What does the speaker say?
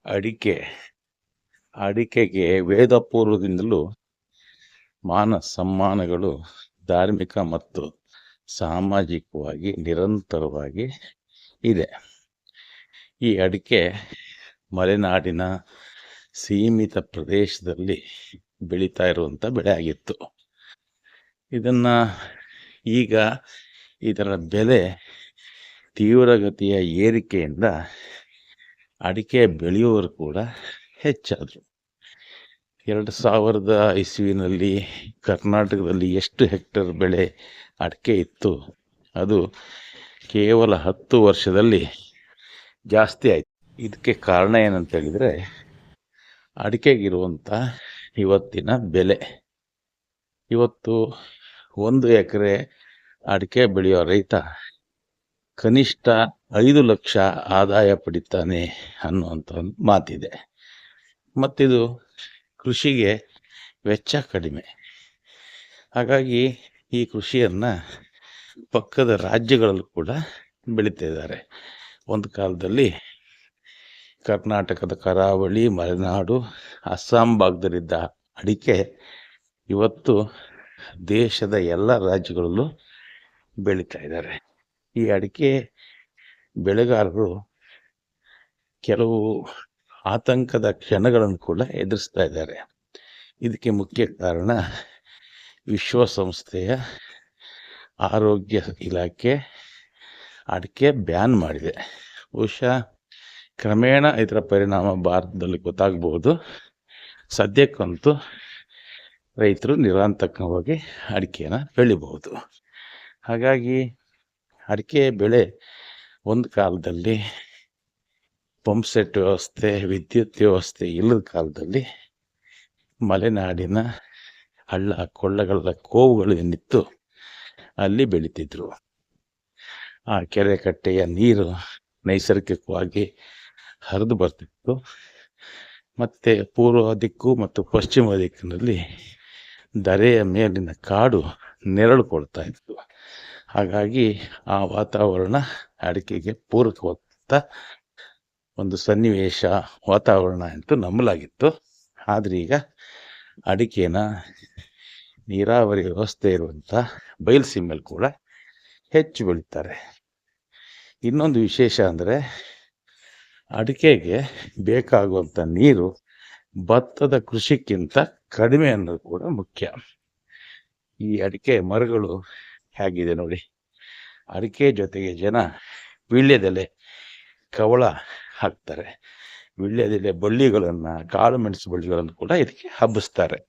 ಅಡಿಕೆ ಅಡಿಕೆಗೆ ವೇದ ಪೂರ್ವದಿಂದಲೂ ಮಾನ ಸಮ್ಮಾನಗಳು ಧಾರ್ಮಿಕ ಮತ್ತು ಸಾಮಾಜಿಕವಾಗಿ ನಿರಂತರವಾಗಿ ಇದೆ. ಈ ಅಡಿಕೆ ಮಲೆನಾಡಿನ ಸೀಮಿತ ಪ್ರದೇಶದಲ್ಲಿ ಬೆಳೀತಾ ಇರುವಂಥ ಬೆಳೆ ಆಗಿತ್ತು. ಈಗ ಇದರ ಬೆಲೆ ತೀವ್ರಗತಿಯ ಏರಿಕೆಯಿಂದ ಅಡಿಕೆ ಬೆಳೆಯುವವರು ಕೂಡ ಹೆಚ್ಚಾದರು. 2000 ಇಸ್ವಿನಲ್ಲಿ ಕರ್ನಾಟಕದಲ್ಲಿ ಎಷ್ಟು ಹೆಕ್ಟೇರ್ ಬೆಳೆ ಅಡಿಕೆ ಇತ್ತು, ಅದು ಕೇವಲ 10 ವರ್ಷದಲ್ಲಿ ಜಾಸ್ತಿ ಆಯಿತು. ಇದಕ್ಕೆ ಕಾರಣ ಏನಂತ ಹೇಳಿದರೆ, ಅಡಿಕೆಗಿರುವಂಥ ಇವತ್ತಿನ ಬೆಲೆ. ಇವತ್ತು 1 ಎಕರೆ ಅಡಿಕೆ ಬೆಳೆಯೋ ರೈತ ಕನಿಷ್ಠ 5 ಲಕ್ಷ ಆದಾಯ ಪಡಿತಾನೆ ಅನ್ನುವಂಥ ಒಂದು ಮಾತಿದೆ. ಮತ್ತಿದು ಕೃಷಿಗೆ ವೆಚ್ಚ ಕಡಿಮೆ. ಹಾಗಾಗಿ ಈ ಕೃಷಿಯನ್ನು ಪಕ್ಕದ ರಾಜ್ಯಗಳಲ್ಲೂ ಕೂಡ ಬೆಳೀತಾ ಇದ್ದಾರೆ. ಒಂದು ಕಾಲದಲ್ಲಿ ಕರ್ನಾಟಕದ ಕರಾವಳಿ, ಮಲೆನಾಡು, ಅಸ್ಸಾಂ ಭಾಗದಲ್ಲಿದ್ದ ಅಡಿಕೆ ಇವತ್ತು ದೇಶದ ಎಲ್ಲ ರಾಜ್ಯಗಳಲ್ಲೂ ಬೆಳೀತಾ ಇದ್ದಾರೆ. ಈ ಅಡಿಕೆ ಬೆಳೆಗಾರರು ಕೆಲವು ಆತಂಕದ ಕ್ಷಣಗಳನ್ನು ಕೂಡ ಎದುರಿಸ್ತಾ ಇದ್ದಾರೆ. ಇದಕ್ಕೆ ಮುಖ್ಯ ಕಾರಣ ವಿಶ್ವಸಂಸ್ಥೆಯ ಆರೋಗ್ಯ ಇಲಾಖೆ ಅಡಿಕೆ ಬ್ಯಾನ್ ಮಾಡಿದೆ. ಬಹುಶಃ ಕ್ರಮೇಣ ಇದರ ಪರಿಣಾಮ ಭಾರತದಲ್ಲಿ ಗೊತ್ತಾಗಬಹುದು. ಸದ್ಯಕ್ಕಂತೂ ರೈತರು ನಿರಾತಂಕವಾಗಿ ಅಡಿಕೆನ ಬೆಳಿಬಹುದು. ಹಾಗಾಗಿ ಅಡಿಕೆ ಬೆಳೆ ಒಂದು ಕಾಲದಲ್ಲಿ ಪಂಪ್ಸೆಟ್ ವ್ಯವಸ್ಥೆ, ವಿದ್ಯುತ್ ವ್ಯವಸ್ಥೆ ಇಲ್ಲದ ಕಾಲದಲ್ಲಿ ಮಲೆನಾಡಿನ ಹಳ್ಳ ಕೊಳ್ಳಗಳ ಕೋವುಗಳು ಏನಿತ್ತು ಅಲ್ಲಿ ಬೆಳೀತಿದ್ರು. ಆ ಕೆರೆ ಕಟ್ಟೆಯ ನೀರು ನೈಸರ್ಗಿಕವಾಗಿ ಹರಿದು ಬರ್ತಿತ್ತು. ಮತ್ತು ಪೂರ್ವ ದಿಕ್ಕು ಮತ್ತು ಪಶ್ಚಿಮ ದಿಕ್ಕಿನಲ್ಲಿ ಧರೆಯ ಮೇಲಿನ ಕಾಡು ನೆರಳು ಕೊಡ್ತಾ ಇತ್ತು. ಹಾಗಾಗಿ ಆ ವಾತಾವರಣ ಅಡಿಕೆಗೆ ಪೂರಕವಾದ ಒಂದು ಸನ್ನಿವೇಶ, ವಾತಾವರಣ ಅಂತೂ ನಂಬಲಾಗಿತ್ತು. ಆದರೆ ಈಗ ಅಡಿಕೆನ ನೀರಾವರಿ ವ್ಯವಸ್ಥೆ ಇರುವಂಥ ಬಯಲುಸೀಮೆಯಲ್ಲಿ ಕೂಡ ಹೆಚ್ಚು ಬೆಳೀತಾರೆ. ಇನ್ನೊಂದು ವಿಶೇಷ ಅಂದರೆ, ಅಡಿಕೆಗೆ ಬೇಕಾಗುವಂಥ ನೀರು ಭತ್ತದ ಕೃಷಿಗಿಂತ ಕಡಿಮೆ ಅನ್ನೋದು ಕೂಡ ಮುಖ್ಯ. ಈ ಅಡಿಕೆ ಮರಗಳು ಹೇಗಿದೆ ನೋಡಿ. ಅಡಿಕೆ ಜೊತೆಗೆ ಜನ ವೀಳ್ಯದೆಲೆ, ಕವಳ ಹಾಕ್ತಾರೆ. ವೀಳ್ಯದೆಲೆ ಬಳ್ಳಿಗಳನ್ನು, ಕಾಳು ಮೆಣಸು ಬಳ್ಳಿಗಳನ್ನು ಕೂಡ ಇದಕ್ಕೆ ಹಬ್ಬಿಸ್ತಾರೆ.